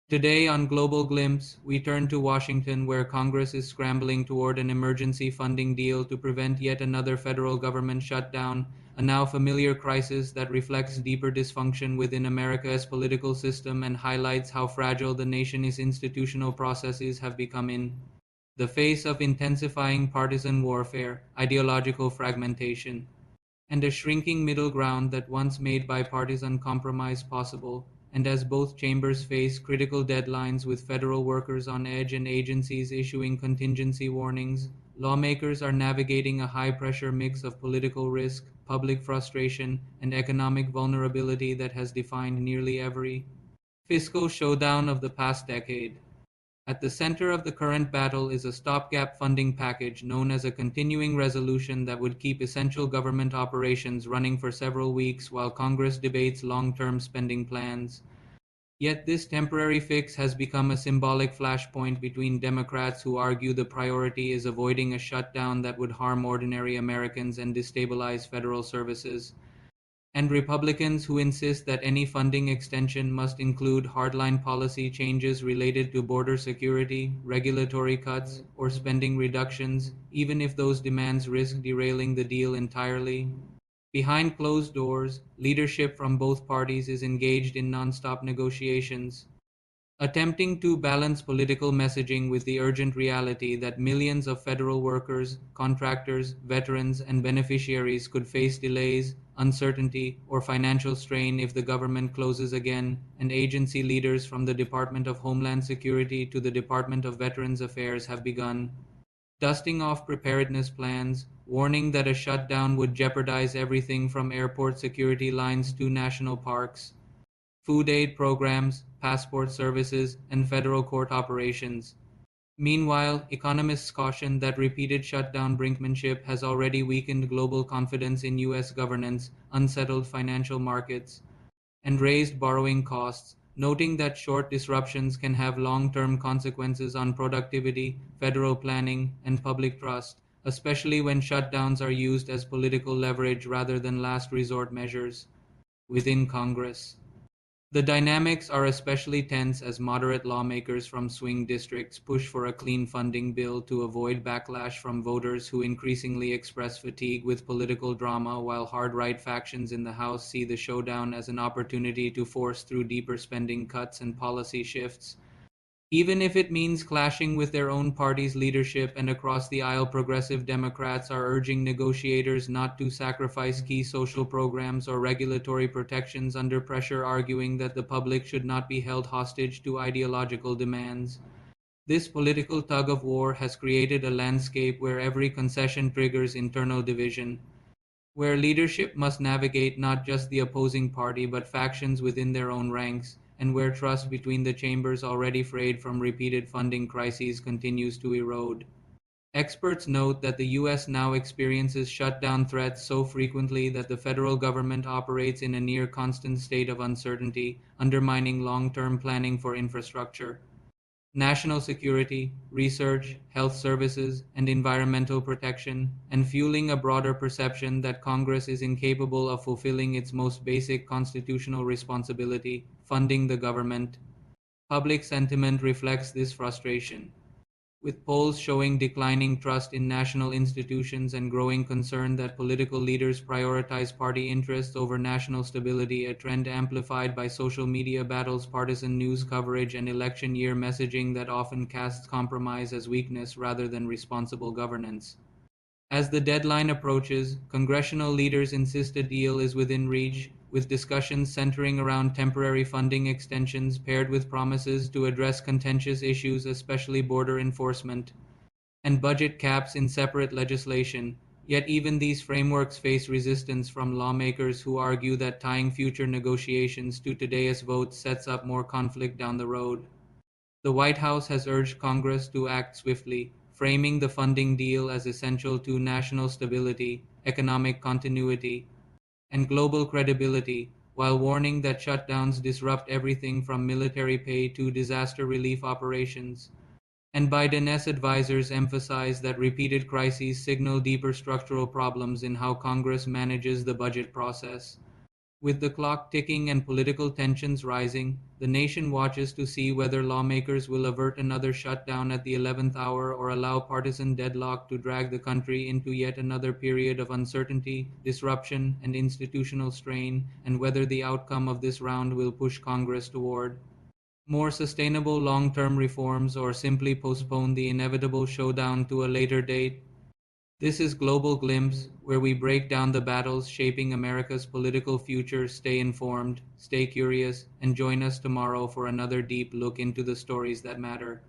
Today on Global Glimpse, we turn to Washington, where Congress is scrambling toward an emergency funding deal to prevent yet another federal government shutdown, a now familiar crisis that reflects deeper dysfunction within America's political system and highlights how fragile the nation's institutional processes have become in the face of intensifying partisan warfare, ideological fragmentation, and a shrinking middle ground that once made bipartisan compromise possible. And as both chambers face critical deadlines with federal workers on edge and agencies issuing contingency warnings, lawmakers are navigating a high pressure mix of political risk, public frustration, and economic vulnerability that has defined nearly every fiscal showdown of the past decade. At the center of the current battle is a stopgap funding package known as a continuing resolution that would keep essential government operations running for several weeks while Congress debates long-term spending plans. Yet this temporary fix has become a symbolic flashpoint between Democrats who argue the priority is avoiding a shutdown that would harm ordinary Americans and destabilize federal services, and Republicans who insist that any funding extension must include hardline policy changes related to border security, regulatory cuts, or spending reductions, even if those demands risk derailing the deal entirely. Behind closed doors, leadership from both parties is engaged in nonstop negotiations, attempting to balance political messaging with the urgent reality that millions of federal workers, contractors, veterans, and beneficiaries could face delays, uncertainty, or financial strain if the government closes again, and agency leaders from the Department of Homeland Security to the Department of Veterans Affairs have begun dusting off preparedness plans, warning that a shutdown would jeopardize everything from airport security lines to national parks, food aid programs, passport services, and federal court operations. Meanwhile, economists caution that repeated shutdown brinkmanship has already weakened global confidence in U.S. governance, unsettled financial markets, and raised borrowing costs, noting that short disruptions can have long-term consequences on productivity, federal planning, and public trust, especially when shutdowns are used as political leverage rather than last resort measures within Congress. The dynamics are especially tense as moderate lawmakers from swing districts push for a clean funding bill to avoid backlash from voters who increasingly express fatigue with political drama, while hard right factions in the House see the showdown as an opportunity to force through deeper spending cuts and policy shifts. Even if it means clashing with their own party's leadership, and across the aisle progressive Democrats are urging negotiators not to sacrifice key social programs or regulatory protections under pressure, arguing that the public should not be held hostage to ideological demands. This political tug of war has created a landscape where every concession triggers internal division, where leadership must navigate not just the opposing party but factions within their own ranks, and where trust between the chambers already frayed from repeated funding crises continues to erode. Experts note that the U.S. now experiences shutdown threats so frequently that the federal government operates in a near constant state of uncertainty, undermining long-term planning for infrastructure, national security, research, health services, and environmental protection, and fueling a broader perception that Congress is incapable of fulfilling its most basic constitutional responsibility, funding the government. Public sentiment reflects this frustration, with polls showing declining trust in national institutions and growing concern that political leaders prioritize party interests over national stability, a trend amplified by social media battles, partisan news coverage, and election year messaging that often casts compromise as weakness rather than responsible governance. As the deadline approaches, congressional leaders insist a deal is within reach, with discussions centering around temporary funding extensions paired with promises to address contentious issues, especially border enforcement and budget caps in separate legislation. Yet even these frameworks face resistance from lawmakers who argue that tying future negotiations to today's vote sets up more conflict down the road. The White House has urged Congress to act swiftly, framing the funding deal as essential to national stability, economic continuity, and global credibility, while warning that shutdowns disrupt everything from military pay to disaster relief operations. And Biden's advisors emphasize that repeated crises signal deeper structural problems in how Congress manages the budget process. With the clock ticking and political tensions rising, the nation watches to see whether lawmakers will avert another shutdown at the 11th hour or allow partisan deadlock to drag the country into yet another period of uncertainty, disruption, and institutional strain, and whether the outcome of this round will push Congress toward more sustainable long-term reforms or simply postpone the inevitable showdown to a later date. This is Global Glimpse, where we break down the battles shaping America's political future. Stay informed, stay curious, and join us tomorrow for another deep look into the stories that matter.